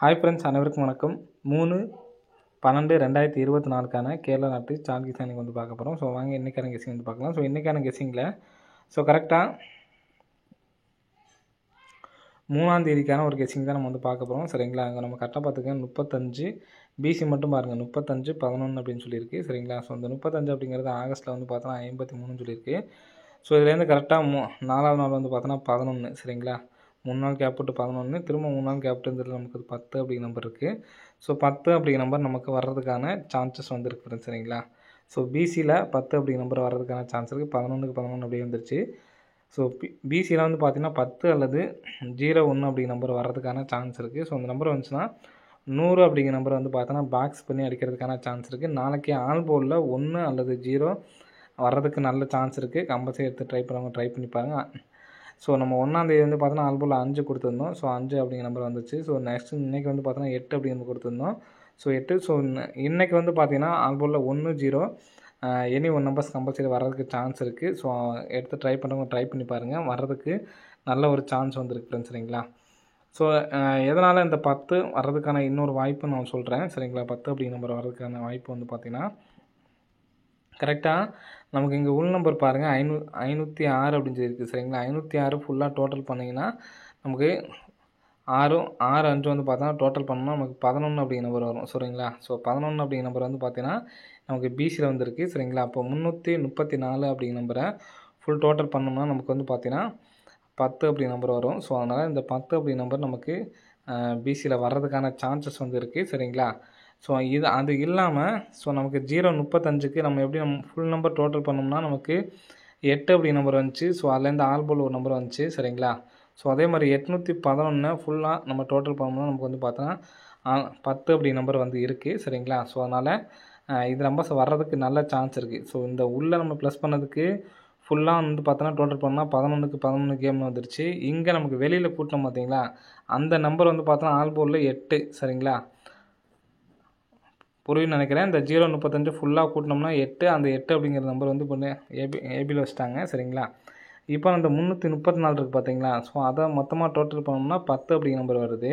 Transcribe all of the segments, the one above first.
Hi friends, அனைவருக்கும் வணக்கம். 3/12/2024 கேரளா நாட்டு சார்ட் கெஸிங் வந்து பார்க்க போகிறோம். ஸோ வாங்க இன்றைக்கான கெஸிங் வந்து பார்க்கலாம். ஸோ இன்றைக்கான கெஸிங்கில் கரெக்டாக 3ஆம் தேதிக்கான ஒரு கெஸிங் தான் நம்ம வந்து பார்க்க போகிறோம். சரிங்களா, அங்கே நம்ம கரெக்டாக பார்த்துக்கோங்க. 35 பிசி மட்டும் பாருங்கள், 35/11 அப்படின்னு சொல்லியிருக்கு. சரிங்களா, ஸோ இந்த 35 அப்படிங்கிறது ஆகஸ்ட்டில் வந்து பார்த்தோன்னா 53 சொல்லியிருக்கு. ஸோ இதுலேருந்து கரெக்டாக 4ஆவது நாள் வந்து பார்த்தோன்னா 11. சரிங்களா, 3 நாள் கேப் விட்டு 11, திரும்ப 3 நாள் கேப் விட்டு நமக்கு 10 அப்படிங்கிற நம்பர் இருக்குது. ஸோ 10 அப்படிங்கிற நம்பர் நமக்கு வர்றதுக்கான சான்சஸ் வந்துருக்கு ஃப்ரெண்ட்ஸ். சரிங்களா, ஸோ பிசியில் 10 அப்படிங்கிற நம்பர் வர்றதுக்கான சான்ஸ் இருக்குது. 11க்கு 11 அப்படியே வந்துருச்சு. ஸோ பிசியில் வந்து பார்த்திங்கன்னா 10 அல்லது 01 அப்படிங்கிற நம்பர் வர்றதுக்கான சான்ஸ் இருக்குது. ஸோ அந்த நம்பர் வந்துச்சுன்னா 100 அப்படிங்கிற நம்பரை வந்து பார்த்தோன்னா பாக்ஸ் பண்ணி அடிக்கிறதுக்கான சான்ஸ் இருக்குது. நாளைக்கு ஆல் போர்டில் 1 அல்லது 0 வர்றதுக்கு நல்ல சான்ஸ் இருக்குது. கம்பல்சரி எடுத்து ட்ரை பண்ணி பாருங்கள். ஸோ நம்ம 1ஆம் தேதி வந்து பார்த்தோன்னா ஆல் போர்டில் 5 கொடுத்துருந்தோம். ஸோ 5 அப்படிங்கிற நம்பர் வந்துச்சு. ஸோ நெக்ஸ்ட் இன்றைக்கி வந்து பார்த்தோன்னா 8 அப்படிங்கிற கொடுத்துருந்தோம். ஸோ 8. ஸோ இன்றைக்கி வந்து பார்த்திங்கன்னா ஆல் போர்டில் 1, 0 எனி ஒன் நம்பர்ஸ் கம்பல்சரி வர்றதுக்கு சான்ஸ் இருக்குது. ஸோ எடுத்து ட்ரை பண்ணுறவங்க ட்ரை பண்ணி பாருங்கள், வர்றதுக்கு நல்ல ஒரு சான்ஸ் வந்துருக்கு ஃப்ரெண்ட்ஸ். சரிங்களா, ஸோ எதனால் இந்த 10 வர்றதுக்கான இன்னொரு வாய்ப்பு நான் சொல்கிறேன். சரிங்களா, 10 அப்படிங்கிற நம்பர் வர்றதுக்கான வாய்ப்பு வந்து பார்த்திங்கன்னா கரெக்டாக நமக்கு இங்கே உள் நம்பர் பாருங்கள் 506 அப்படின்னு சொல்லியிருக்கு. சரிங்களா, 506 ஃபுல்லாக டோட்டல் பண்ணிங்கன்னா நமக்கு 6, 5 வந்து பார்த்தோன்னா டோட்டல் பண்ணோம்னா நமக்கு 11 அப்படிங்கிற நம்பர் வரும். சரிங்களா, ஸோ 11 அப்படிங்கிற நம்பர் வந்து பார்த்தீங்கன்னா நமக்கு பிசியில் வந்துருக்கு. சரிங்களா, அப்போ 334 அப்படிங்கிற நம்பரை ஃபுல் டோட்டல் பண்ணோம்னா நமக்கு வந்து பார்த்தீங்கன்னா 10 அப்படிங்கிற நம்பர் வரும். ஸோ அதனால் இந்த 10 அப்படிங்கிற நம்பர் நமக்கு பிசியில் வர்றதுக்கான சான்சஸ் வந்து இருக்குது. சரிங்களா, ஸோ அது இல்லாமல் ஸோ நமக்கு 035க்கு நம்ம எப்படி ஃபுல் நம்பர் டோட்டல் பண்ணோம்னா நமக்கு 8 அப்படிங்கிற நம்பர் வந்துச்சு. ஸோ அதுலேருந்து ஆல் போல் ஒரு நம்பர் வந்துச்சு. சரிங்களா, ஸோ அதே மாதிரி 811 ஃபுல்லாக நம்ம டோட்டல் பண்ணோம்னா நமக்கு வந்து பார்த்தோன்னா 10 அப்படிங்கிற நம்பர் வந்து இருக்குது. சரிங்களா, ஸோ அதனால் இது நம்பர்ஸ் வர்றதுக்கு நல்ல சான்ஸ் இருக்குது. ஸோ இந்த உள்ளே நம்ம ப்ளஸ் பண்ணதுக்கு ஃபுல்லாக வந்து பார்த்தோன்னா டோட்டல் பண்ணால் 11க்கு 11 கேம் வந்துருச்சு. இங்கே நமக்கு வெளியில் கூட்டினோம் பார்த்தீங்களா, அந்த நம்பர் வந்து பார்த்தோன்னா ஆல் போர்டில் 8. சரிங்களா, புரியுன்னு நினைக்கிறேன். இந்த 035 ஃபுல்லாக கூட்டினோம்னா 8, அந்த 8 அப்படிங்கிற நம்பர் வந்து பொண்ணு ஏபியில் வச்சுட்டாங்க. சரிங்களா, இப்போ அந்த 334 இருக்குது பார்த்தீங்களா, ஸோ அதை மொத்தமாக டோட்டல் பண்ணோம்னா 10 அப்படிங்கிற நம்பர் வருது.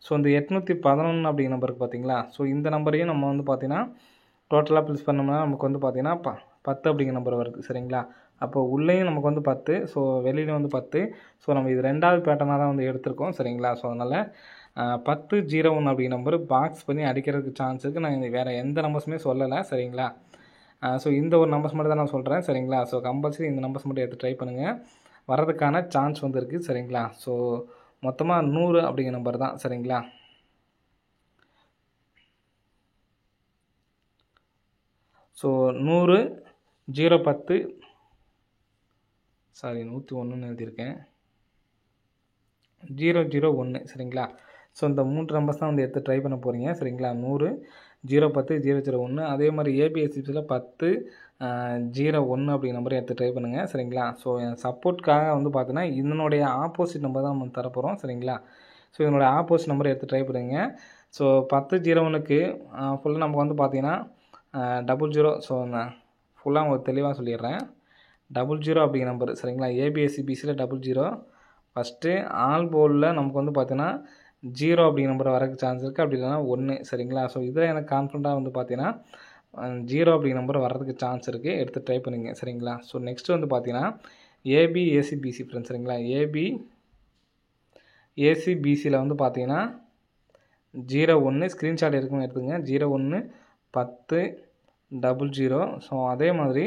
ஸோ இந்த 811 அப்படிங்கிற நம்பருக்கு பார்த்தீங்களா, ஸோ இந்த நம்பரையும் நம்ம வந்து பார்த்திங்கன்னா டோட்டலாக ப்ளஸ் பண்ணோம்னா நமக்கு வந்து பார்த்திங்கன்னா 10 அப்படிங்கிற நம்பர் வருது. சரிங்களா, அப்போ உள்ளேயும் நமக்கு வந்து 10, ஸோ வெளியிலையும் வந்து 10. ஸோ நம்ம இது 2வது பேட்டர்னாக தான் வந்து எடுத்திருக்கோம். சரிங்களா, ஸோ அதனால் 1001 அப்படிங்கிற நம்பர் பாக்ஸ் பண்ணி அடிக்கிறதுக்கு சான்ஸ் இருக்குது. நான் வேறு எந்த நம்பர்ஸுமே சொல்லலை. சரிங்களா, ஸோ இந்த ஒரு நம்பர்ஸ் மட்டும் தான் நான் சொல்கிறேன். சரிங்களா, ஸோ கம்பல்சரி இந்த நம்பர்ஸ் மட்டும் எடுத்து ட்ரை பண்ணுங்கள், வர்றதுக்கான சான்ஸ் வந்து இருக்குது. சரிங்களா, ஸோ மொத்தமாக 100 அப்படிங்கிற நம்பர் தான். சரிங்களா, ஸோ 100 010 101 எழுதியிருக்கேன், 001. சரிங்களா, ஸோ இந்த 3 நம்பர்ஸ் தான் வந்து எடுத்து ட்ரை பண்ண போகிறீங்க. சரிங்களா, 100 010 001. அதே மாதிரி ஏபிஎஸ்சிபியில் 10 01 அப்படிங்கிற நம்பரை எடுத்து ட்ரை பண்ணுங்கள். சரிங்களா, ஸோ என் சப்போர்ட்காக வந்து பார்த்தீங்கன்னா இதனுடைய ஆப்போசிட் நம்பர் தான் நம்ம தரப்போகிறோம். சரிங்களா, ஸோ இதனுடைய ஆப்போசிட் நம்பரை எடுத்து ட்ரை பண்ணுங்கள். ஸோ 1001க்கு ஃபுல்லாக நமக்கு வந்து பார்த்தீங்கன்னா 00. ஸோ நான் ஃபுல்லாக உங்களுக்கு தெளிவாக சொல்லிடுறேன். 00 அப்படிங்கிற நம்பர். சரிங்களா, ஏபிஎஸ்சிபிசியில் 00. ஃபஸ்ட்டு ஆல் போர்டில் நமக்கு வந்து பார்த்தீங்கன்னா 0 அப்படிங்கிற நம்பர் வரக்கு சான்ஸ் இருக்குது, அப்படி இல்லைனா 1. சரிங்களா, ஸோ இதில் எனக்கு கான்ஃபிடண்ட்டாக வந்து பார்த்தீங்கன்னா 0 அப்படிங்கிற நம்பர் வர்றதுக்கு சான்ஸ் இருக்குது, எடுத்து ட்ரை பண்ணுங்க. சரிங்களா, ஸோ நெக்ஸ்ட் வந்து பார்த்தீங்கன்னா ஏபிஎஸ்சிபிசி ஃப்ரெண்ட்ஸ். சரிங்களா, ஏபிஎஸ்சிபிசியில் வந்து பார்த்தீங்கன்னா 01 ஸ்க்ரீன்ஷாட் இருக்குன்னு எடுத்துங்க. 01 10 00. ஸோ அதே மாதிரி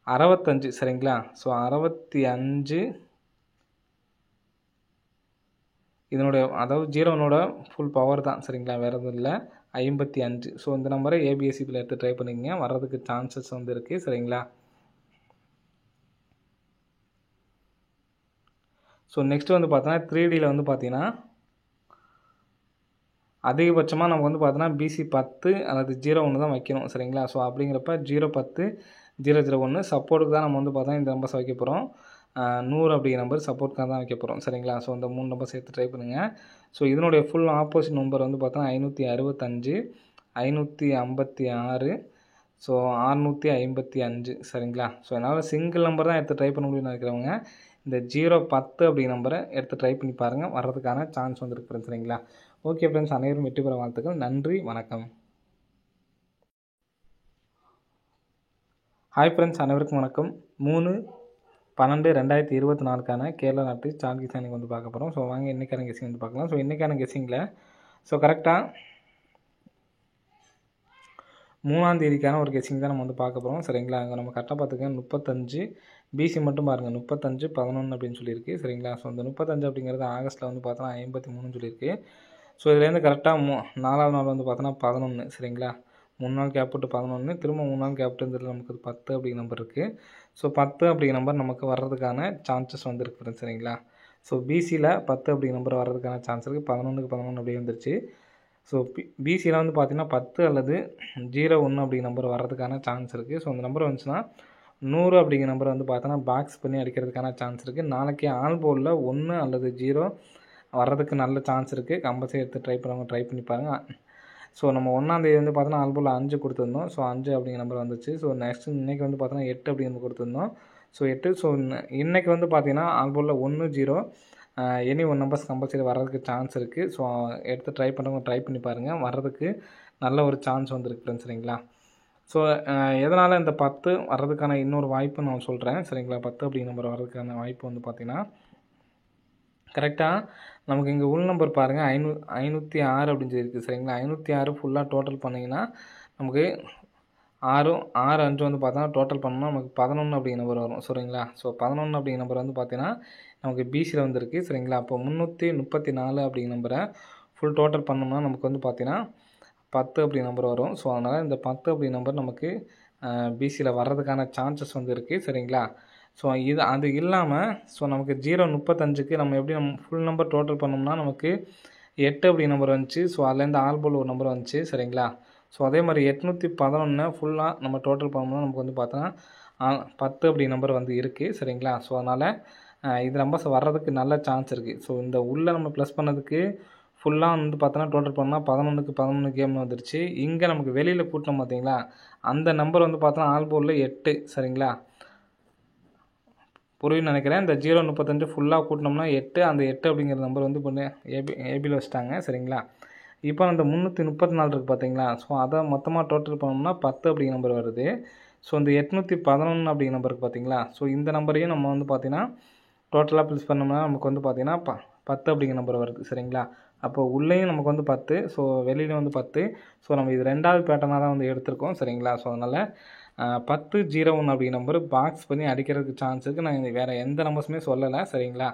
65. சரிங்களா, ஸோ 65 இதனுடைய அதாவது 0னோட ஃபுல் பவர் தான். சரிங்களா, வேறு எதுவும் இல்லை, 55. ஸோ இந்த நம்பரை ஏபிஎஸ்சிபியில் எடுத்து ட்ரை பண்ணிங்க, வர்றதுக்கு சான்சஸ் வந்து இருக்குது. சரிங்களா, ஸோ நெக்ஸ்ட் வந்து பார்த்தோன்னா 3Dயில் வந்து பார்த்தீங்கன்னா அதிகபட்சமாக நமக்கு வந்து பார்த்தோன்னா பிசி 10 அல்லது 01 தான் வைக்கணும். சரிங்களா, ஸோ அப்படிங்கிறப்ப 010 001 சப்போர்ட்டுக்கு தான் நம்ம வந்து பார்த்தோன்னா இந்த நம்பர்ஸ் வைக்க போகிறோம். 100 அப்படிங்கிற நம்பர் சப்போர்ட்காக தான் வைக்க போகிறோம். சரிங்களா, ஸோ இந்த 3 நம்பர் சேர்த்து ட்ரை பண்ணுங்கள். ஸோ இதனுடைய ஃபுல் ஆப்போசிட் நம்பர் வந்து பார்த்தோன்னா 565 556 ஸோ 655. சரிங்களா, ஸோ என்னால் சிங்கிள் நம்பர் தான் எடுத்து ட்ரை பண்ண முடியும்னு நினைக்கிறவங்க இந்த 010 அப்படிங்கிற நம்பரை எடுத்து ட்ரை பண்ணி பாருங்கள், வர்றதுக்கான சான்ஸ் வந்துருக்கு ஃப்ரெண்ட்ஸ். சரிங்களா? ஓகே ஃப்ரெண்ட்ஸ், அனைவரும் வெற்றி பெற வாழ்த்துக்கள். நன்றி, வணக்கம். ஹாய் ஃப்ரெண்ட்ஸ், அனைவருக்கும் வணக்கம். 3/12/2024 கேரளா நாட்டு ஸ்டார் கிசானிங் வந்து பார்க்க போகிறோம். ஸோ வாங்க இன்றைக்கான கெஸிங் வந்து பார்க்கலாம். ஸோ இன்றைக்கான கெஸிங்கில் கரெக்டாக 3ஆம் தேதிக்கான ஒரு கெஸிங் தான் நம்ம வந்து பார்க்க போகிறோம். சரிங்களா? அங்கே நம்ம கரெக்டாக பார்த்துக்கோங்க, 35 பிசி மட்டும் பாருங்கள், 35/11 அப்படின்னு சொல்லியிருக்கு. சரிங்களா? ஸோ இந்த 35 அப்படிங்கிறது ஆகஸ்ட்டில் வந்து பார்த்தோன்னா 53 சொல்லியிருக்கு. ஸோ இதுலேருந்து கரெக்டாக 4ஆவது நாள் வந்து பார்த்தோன்னா 11. சரிங்களா? 3 நாள் கேப் விட்டு 11, திரும்ப 3 நாள் கேப் விட்டு நமக்கு 10 அப்படிங்கிற நம்பர் இருக்குது. ஸோ 10 அப்படிங்கிற நம்பர் நமக்கு வர்றதுக்கான சான்சஸ் வந்துருக்கு ஃப்ரெண்ட்ஸ். சரிங்களா? ஸோ பிசியில் 10 அப்படிங்கிற நம்பர் வர்றதுக்கான சான்ஸ் இருக்குது. 11க்கு 11 அப்படியே வந்துருச்சு. ஸோ பிசியில் வந்து பார்த்திங்கன்னா 10 அல்லது 01 அப்படிங்கிற நம்பர் வர்றதுக்கான சான்ஸ் இருக்குது. ஸோ அந்த நம்பர் வந்துச்சுன்னா 100 அப்படிங்கிற நம்பரை வந்து பார்த்தோன்னா பாக்ஸ் பண்ணி அடிக்கிறதுக்கான சான்ஸ் இருக்குது. நாளைக்கு ஆல் போர்டில் 1 அல்லது 0 வர்றதுக்கு நல்ல சான்ஸ் இருக்குது. கம்பல்சரி எடுத்து ட்ரை பண்ணுவாங்க, ட்ரை பண்ணி பாருங்கள். ஸோ நம்ம 1ஆம் தேதி வந்து பார்த்தோன்னா ஆல் போர்டில் 5 கொடுத்துருந்தோம். ஸோ 5 அப்படிங்கிற நம்பர் வந்துச்சு. ஸோ நெக்ஸ்ட் இன்றைக்கி வந்து பார்த்தோன்னா 8 அப்படிங்கிற நம்பர் கொடுத்துருந்தோம். ஸோ 8. ஸோ இன்றைக்கி வந்து பார்த்திங்கன்னா ஆல் போர்டில் 1, 0 எனி ஒன் நம்பர்ஸ் கம்பல்சரி வர்றதுக்கு சான்ஸ் இருக்குது. ஸோ எடுத்து ட்ரை பண்ணுறவங்க ட்ரை பண்ணி பாருங்கள், வர்றதுக்கு நல்ல ஒரு சான்ஸ் வந்துருக்கு ஃப்ரெண்ட்ஸ். சரிங்களா? ஸோ எதனால் இந்த 10 வர்றதுக்கான இன்னொரு வாய்ப்பு நான் சொல்கிறேன். சரிங்களா? 10 அப்படிங்கிற நம்பர் வர்றதுக்கான வாய்ப்பு வந்து பார்த்திங்கன்னா கரெக்டாக நமக்கு இங்கே உள் நம்பர் பாருங்கள், 506 அப்படின்னு சொல்லியிருக்கு. சரிங்களா? 506 ஃபுல்லாக டோட்டல் பண்ணிங்கன்னா நமக்கு 6, 5 வந்து பார்த்தோன்னா டோட்டல் பண்ணோம்னா நமக்கு 11 அப்படிங்கிற நம்பர் வரும். சரிங்களா? ஸோ 11 அப்படிங்கிற நம்பர் வந்து பார்த்தீங்கன்னா நமக்கு பிசியில் வந்துருக்கு. சரிங்களா? அப்போ 334 அப்படிங்கிற நம்பரை ஃபுல் டோட்டல் பண்ணோம்னா நமக்கு வந்து பார்த்தீங்கன்னா 10 அப்படிங்கிற நம்பர் வரும். ஸோ அதனால் இந்த 10 அப்படிங்கிற நம்பர் நமக்கு பிசியில் வர்றதுக்கான சான்சஸ் வந்து இருக்குது. சரிங்களா? ஸோ அது இல்லாமல் நமக்கு 035க்கு நம்ம எப்படி ஃபுல் நம்பர் டோட்டல் பண்ணோம்னா நமக்கு 8 அப்படி நம்பர் வந்துச்சு. ஸோ அதுலேருந்து ஆல் போல் ஒரு நம்பர் வந்துச்சு. சரிங்களா? ஸோ அதே மாதிரி 811 ஃபுல்லாக நம்ம டோட்டல் பண்ணோம்னா நமக்கு வந்து பார்த்தோன்னா 10 அப்படி நம்பர் வந்து இருக்குது. சரிங்களா? ஸோ அதனால் இது நம்பர்ஸ் வர்றதுக்கு நல்ல சான்ஸ் இருக்குது. ஸோ இந்த உள்ளே நம்ம ப்ளஸ் பண்ணதுக்கு ஃபுல்லாக வந்து பார்த்தோன்னா டோட்டல் பண்ணால் 11க்கு 11 கேம் வந்துருச்சு. இங்கே நமக்கு வெளியில் கூட்டணும் பார்த்தீங்களா, அந்த நம்பர் வந்து பார்த்தோன்னா ஆல் போர்டில் 8. சரிங்களா? புரியுன்னு நினைக்கிறேன். இந்த 035 ஃபுல்லாக கூட்டினோம்னா 8, அந்த 8 அப்படிங்கிற நம்பர் வந்து பண்ணி ஏபியில் வச்சுட்டாங்க. சரிங்களா? இப்போ அந்த 334 இருக்குது பார்த்தீங்களா, ஸோ அதை மொத்தமாக டோட்டல் பண்ணோம்னா 10 அப்படிங்கிற நம்பர் வருது. ஸோ இந்த 811 அப்படிங்கிற நம்பருக்கு பார்த்தீங்களா, ஸோ இந்த நம்பரையும் நம்ம வந்து பார்த்திங்கன்னா டோட்டலாக ப்ளஸ் பண்ணோம்னா நமக்கு வந்து பார்த்திங்கன்னா 10 அப்படிங்கிற நம்பர் வருது. சரிங்களா? அப்போ உள்ளேயும் நமக்கு வந்து 10, ஸோ வெளியில் வந்து 10. ஸோ நம்ம இது 2வது பேட்டர்னாக தான் வந்து எடுத்திருக்கோம். சரிங்களா? ஸோ அதனால் 1001 அப்படிங்கிற நம்பர் பாக்ஸ் பண்ணி அடிக்கிறதுக்கு சான்ஸ் இருக்குது. நான் வேறு எந்த நம்பர்ஸுமே சொல்லலை. சரிங்களா?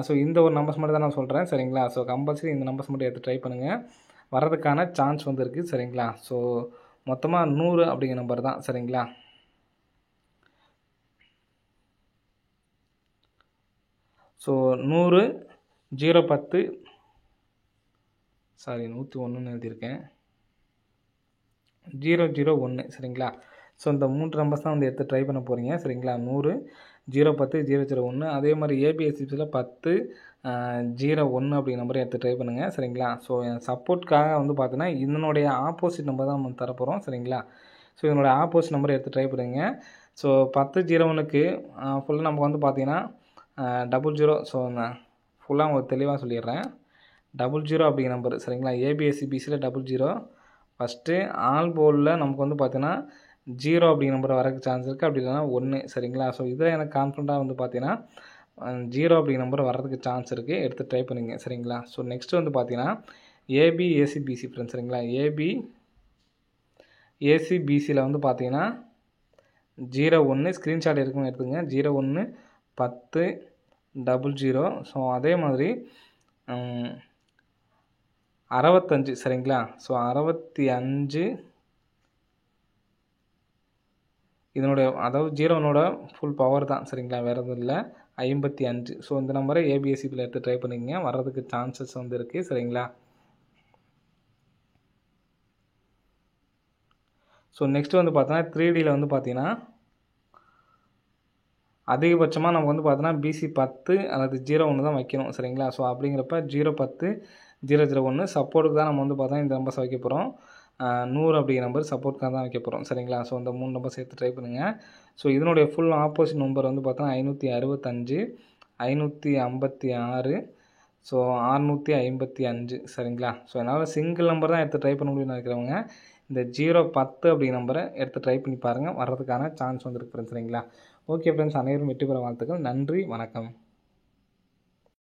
ஸோ இந்த ஒரு நம்பர்ஸ் மட்டும் தான் நான் சொல்கிறேன். சரிங்களா? ஸோ கம்பல்சரி இந்த நம்பர்ஸ் மட்டும் எடுத்து ட்ரை பண்ணுங்கள், வர்றதுக்கான சான்ஸ் வந்து இருக்குது. சரிங்களா? ஸோ மொத்தமாக 100 அப்படிங்கிற நம்பர் தான். சரிங்களா? ஸோ 100, 010, சாரி 101ன்னு எழுதியிருக்கேன், 001. சரிங்களா? ஸோ இந்த 3 நம்பர்ஸ் தான் வந்து எடுத்து ட்ரை பண்ண போகிறீங்க. சரிங்களா? 100, 010, 001. அதே மாதிரி ஏபிஎஸ்சிபியில் 10, 01 அப்படிங்கிற நம்பரை எடுத்து ட்ரை பண்ணுங்கள். சரிங்களா? ஸோ என் சப்போர்ட்காக வந்து பார்த்தீங்கன்னா இதனுடைய ஆப்போசிட் நம்பர் தான் நம்ம தரப்போகிறோம். சரிங்களா? ஸோ இதனுடைய ஆப்போசிட் நம்பரை எடுத்து ட்ரை பண்ணுங்கள். ஸோ 1001க்கு ஃபுல்லாக நமக்கு வந்து பார்த்தீங்கன்னா 00. ஸோ நான் ஃபுல்லாக உங்களுக்கு தெளிவாக சொல்லிடுறேன். 00 அப்படிங்கிற நம்பர். சரிங்களா? ஏபிஎஸ்சிபிசியில் 00. ஃபஸ்ட்டு ஆல் போர்டில் நமக்கு வந்து பார்த்தீங்கன்னா 0 அப்படிங்கிற நம்பர் வரக்கு சான்ஸ் இருக்குது, அப்படி இல்லைனா 1. சரிங்களா? ஸோ இதில் எனக்கு கான்ஃபிடண்ட்டாக வந்து பார்த்தீங்கன்னா 0 அப்படிங்கிற நம்பர் வர்றதுக்கு சான்ஸ் இருக்குது, எடுத்து ட்ரை பண்ணுங்க. சரிங்களா? ஸோ நெக்ஸ்ட்டு வந்து பார்த்தீங்கன்னா ஏபிஎஸ்சிபிசி ஃப்ரெண்ட்ஸ். சரிங்களா? ஏபிஎஸ்சிபிசியில் வந்து பார்த்தீங்கன்னா 01 ஸ்க்ரீன்ஷாட் இருக்குன்னு எடுத்துங்க. 01, 10, 00. ஸோ அதே மாதிரி 65. சரிங்களா? ஸோ 65 இதனுடைய அதாவது 0னோட ஃபுல் பவர் தான். சரிங்களா? வேறு எதுவும் இல்லை, 55. ஸோ இந்த நம்பரை ஏபிஎஸ்சிபியில் எடுத்து ட்ரை பண்ணிக்கங்க, வர்றதுக்கு சான்சஸ் வந்து இருக்குது. சரிங்களா? ஸோ நெக்ஸ்ட்டு வந்து பார்த்தீங்கன்னா 3Dயில் வந்து பார்த்தீங்கன்னா அதிகபட்சமாக நமக்கு வந்து பார்த்தீங்கன்னா பிசி 10 அல்லது 01 தான் வைக்கணும். சரிங்களா? ஸோ அப்படிங்கிறப்ப 010, 001 சப்போர்ட்டுக்கு தான் நம்ம வந்து பார்த்தா இந்த நம்பர்ஸ் வைக்க போகிறோம். 100 அப்படிங்கிற நம்பர் சப்போர்ட்காக தான் வைக்க போகிறோம். சரிங்களா? ஸோ இந்த 3 நம்பர்ஸ் எடுத்து ட்ரை பண்ணுங்கள். ஸோ இதனுடைய ஃபுல் ஆப்போசிட் நம்பர் வந்து பார்த்தோன்னா 565, 556, ஸோ 655 சரிங்களா. ஸோ என்னால் சிங்கிள் நம்பர் தான் எடுத்து ட்ரை பண்ண முடியும்னு நினைக்கிறவங்க இந்த 010 அப்படிங்கிற நம்பரை எடுத்து ட்ரை பண்ணி பாருங்கள், வர்றதுக்கான சான்ஸ் வந்துருக்கு ஃப்ரெண்ட்ஸ் சரிங்களா. ஓகே ஃப்ரெண்ட்ஸ், அனைவரும் வெற்றி பெற வாழ்த்துக்கள். நன்றி, வணக்கம்.